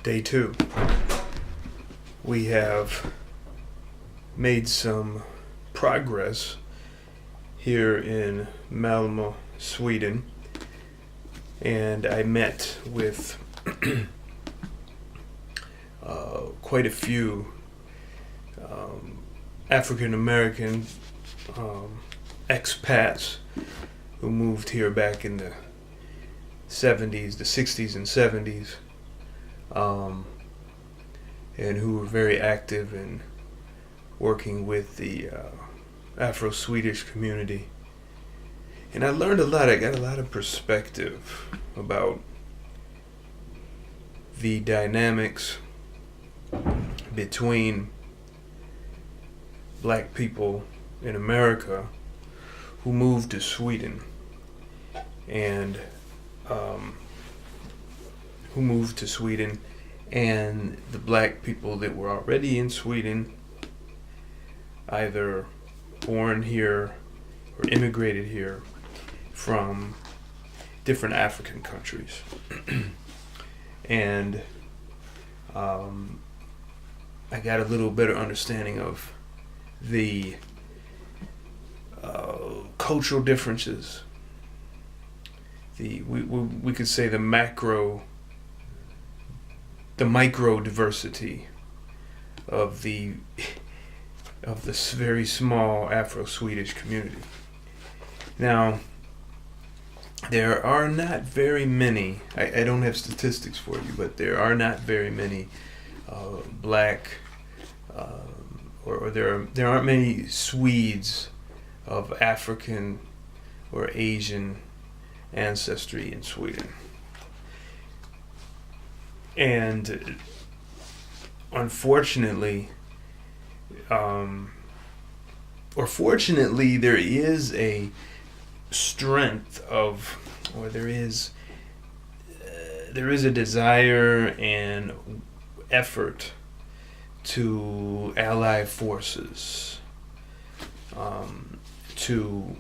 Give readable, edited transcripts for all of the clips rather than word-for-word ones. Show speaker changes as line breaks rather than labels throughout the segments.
Day 2. We have made some progress here in Malmö, Sweden, and I met with quite a few African American expats who moved here back in the 70s, the 60s and 70s, and who were very active in working with the afro-Swedish community. And I learned a lot. I got a lot of perspective about the dynamics between black people in America who moved to Sweden and the black people that were already in Sweden, either born here or immigrated here from different African countries. And I got a little better understanding of the cultural differences. We could say the micro diversity of this very small Afro-Swedish community. Now, there are not very many, I don't have statistics for you, but there are not very many black, or there aren't many Swedes of African or Asian ancestry in Sweden. And unfortunately, or fortunately, there is a strength of, or there is a desire and effort to ally forces, to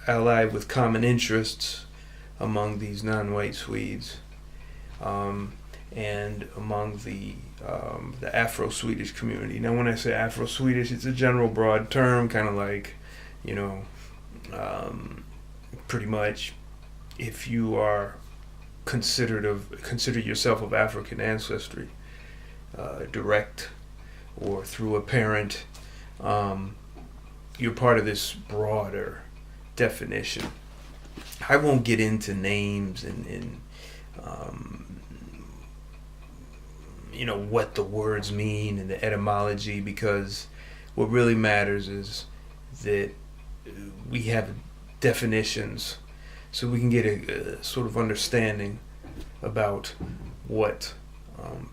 ally with common interests among these non-white Swedes, and among the Afro-Swedish community. Now, when I say Afro-Swedish, it's a general broad term, kind of like, pretty much, if you are consider yourself of African ancestry, direct or through a parent, you're part of this broader definition. I won't get into names and what the words mean and the etymology, because what really matters is that we have definitions so we can get a sort of understanding about what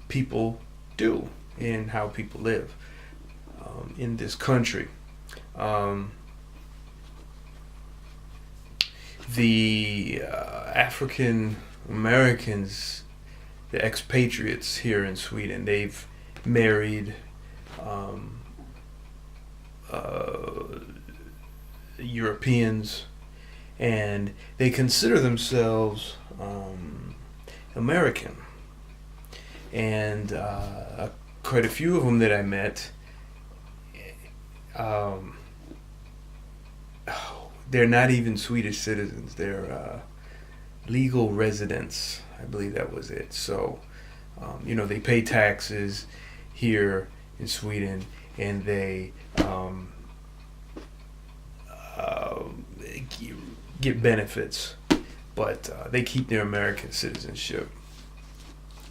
people do and how people live in this country. The African Americans, the expatriates here in Sweden, they've married Europeans, and they consider themselves American. And quite a few of them that I met, they're not even Swedish citizens. They're legal residents. I believe that was it. So, they pay taxes here in Sweden, and they get benefits, but they keep their American citizenship.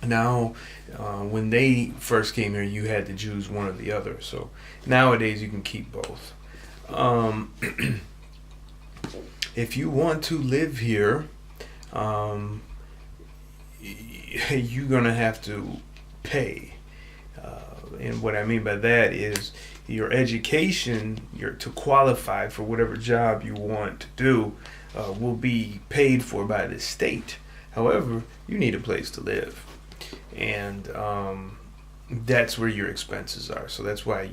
Now, when they first came here, you had to choose one or the other. So nowadays, you can keep both. If you want to live here, you're gonna have to pay, and what I mean by that is your education, to qualify for whatever job you want to do, will be paid for by the state. However, you need a place to live, and that's where your expenses are. So that's why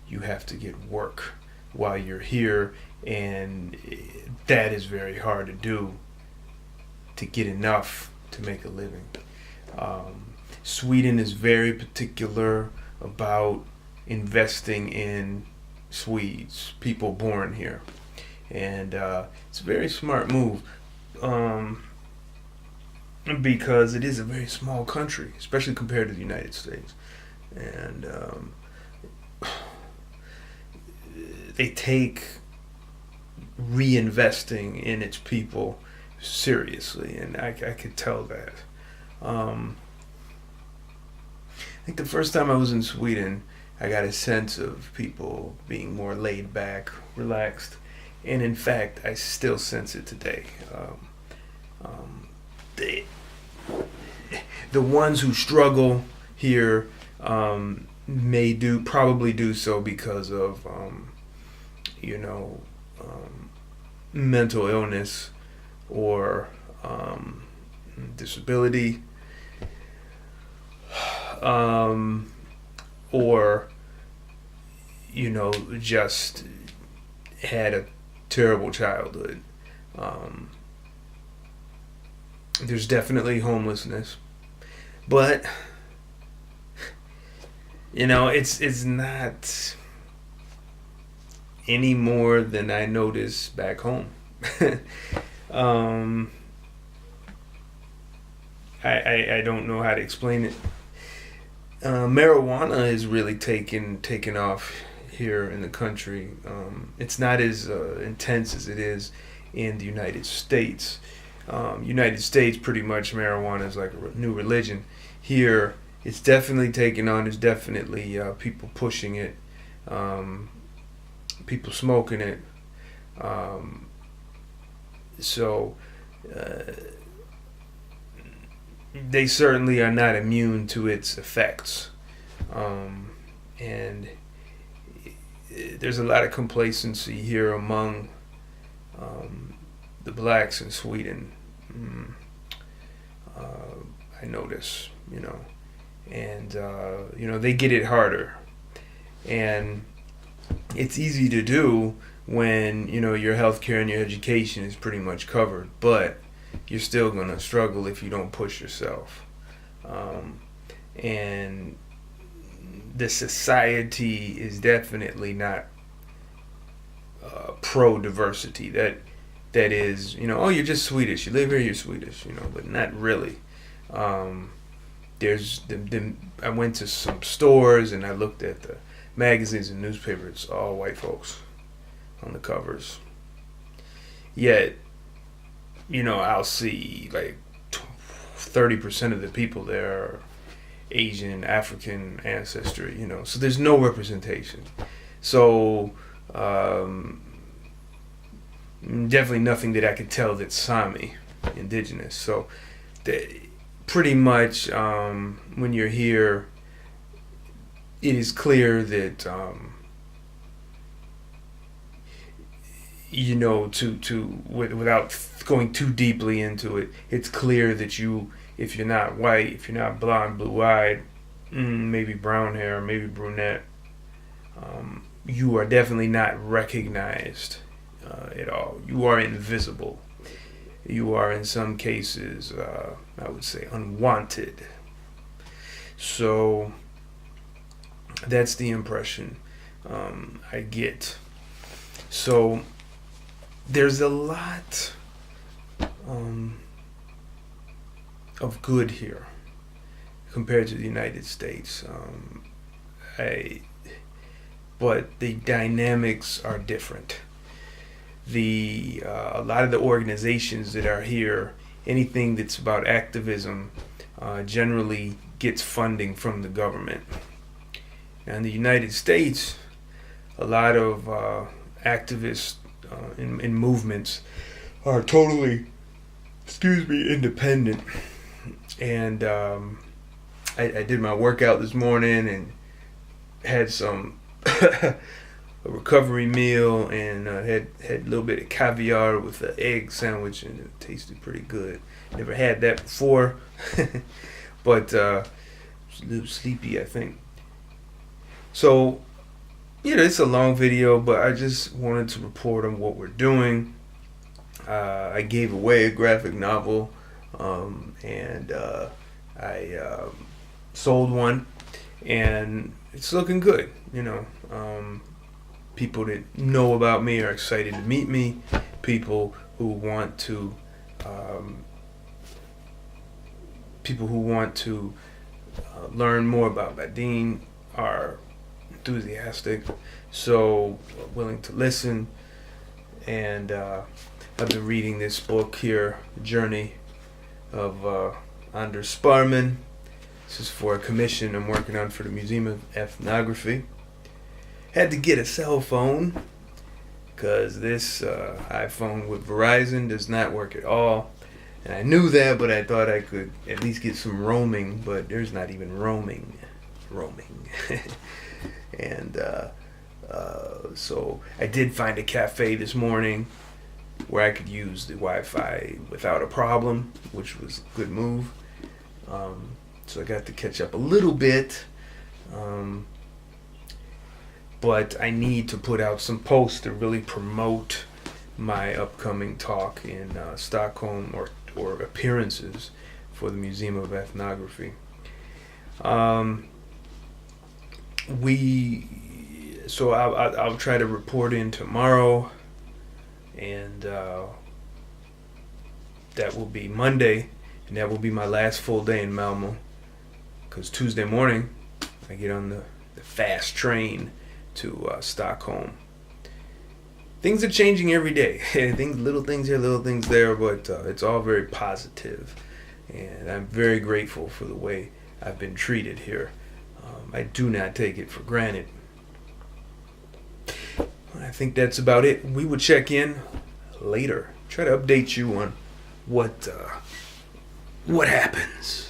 you have to get work while you're here, and that is very hard to do, to get enough to make a living. Sweden is very particular about investing in Swedes, people born here, and it's a very smart move, because it is a very small country, especially compared to the United States, and they take reinvesting in its people seriously, and I could tell that. I think the first time I was in Sweden, I got a sense of people being more laid back, relaxed, and in fact, I still sense it today. They, the ones who struggle here probably do so because of mental illness or disability, or just had a terrible childhood. There's definitely homelessness, but it's not any more than I notice back home. I don't know how to explain it. Marijuana is really taken off here in the country. It's not as intense as it is in the United States. United States, pretty much marijuana is like a new religion. Here, it's definitely taken on. There's definitely people pushing it, people smoking it. So they certainly are not immune to its effects, and there's a lot of complacency here among the blacks in Sweden. I notice, and they get it harder, and it's easy to do when your healthcare and your education is pretty much covered, but you're still gonna struggle if you don't push yourself. And the society is definitely not pro diversity. That is, oh, you're just Swedish. You live here, you're Swedish. But not really. There's I went to some stores and I looked at the magazines and newspapers. All white folks on the covers. Yet, I'll see like 30% of the people there are Asian, African ancestry. So there's no representation. So definitely nothing that I could tell that's Sami, indigenous. So pretty much when you're here, it is clear that without going too deeply into it, it's clear that if you're not white, if you're not blonde, blue-eyed, maybe brown hair, maybe brunette, you are definitely not recognized at all. You are invisible. You are, in some cases, I would say, unwanted. So that's the impression I get. So there's a lot of good here compared to the United States. But the dynamics are different. A lot of the organizations that are here, anything that's about activism, generally gets funding from the government. Now, in the United States, a lot of activists in movements are totally, independent. And I did my workout this morning and had some a recovery meal, and had a little bit of caviar with an egg sandwich, and it tasted pretty good. Never had that before, but was a little sleepy, I think. So, it's a long video, but I just wanted to report on what we're doing. I gave away a graphic novel, and I sold one, and it's looking good. People that know about me are excited to meet me. People who want to learn more about Badin are enthusiastic, so willing to listen. And I've been reading this book here, The Journey of Anders Sparman. This is for a commission I'm working on for the Museum of Ethnography. Had to get a cell phone because this iPhone with Verizon does not work at all. And I knew that, but I thought I could at least get some roaming, but there's not even roaming. And so I did find a cafe this morning where I could use the Wi-Fi without a problem, which was a good move. So I got to catch up a little bit. But I need to put out some posts to really promote my upcoming talk in Stockholm, or appearances for the Museum of Ethnography. I'll try to report in tomorrow, and that will be Monday, and that will be my last full day in Malmo, because Tuesday morning I get on the fast train to Stockholm. Things are changing every day. Little things here, little things there, but it's all very positive, and I'm very grateful for the way I've been treated here. I do not take it for granted. I think that's about it. We will check in later. Try to update you on what happens.